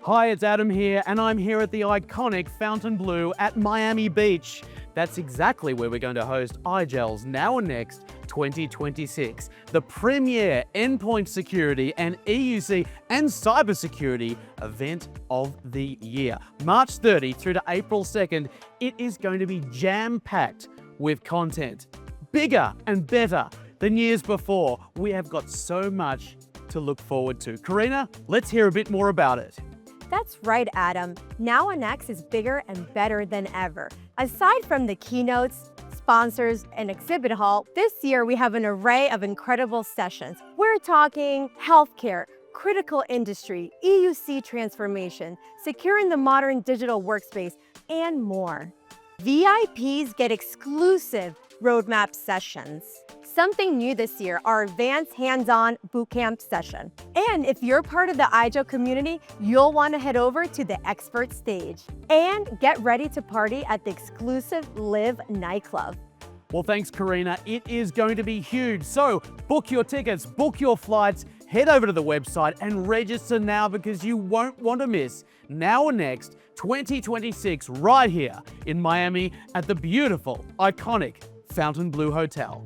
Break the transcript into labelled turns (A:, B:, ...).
A: Hi, it's Adam here, and I'm here at the iconic Fontainebleau at Miami Beach. That's exactly where we're going to host IGEL's Now and Next 2026, the premier endpoint security and EUC and cybersecurity event of the year. March 30 through to April 2nd, it is going to be jam-packed with content. Bigger and better than years before. We have got so much to look forward to. Karina, let's hear a bit more about it.
B: That's right, Adam. Now and Next is bigger and better than ever. Aside from the keynotes, sponsors, and exhibit hall, this year we have an array of incredible sessions. We're talking healthcare, critical industry, EUC transformation, securing the modern digital workspace, and more. VIPs get exclusive roadmap sessions. Something new this year, our Advanced Hands-On Bootcamp Session. And if you're part of the IGEL community, you'll want to head over to the expert stage and get ready to party at the exclusive Live nightclub.
A: Well, thanks, Karina. It is going to be huge. So book your tickets, book your flights, head over to the website and register now because you won't want to miss Now and Next 2026 right here in Miami at the beautiful, iconic Fontainebleau Hotel.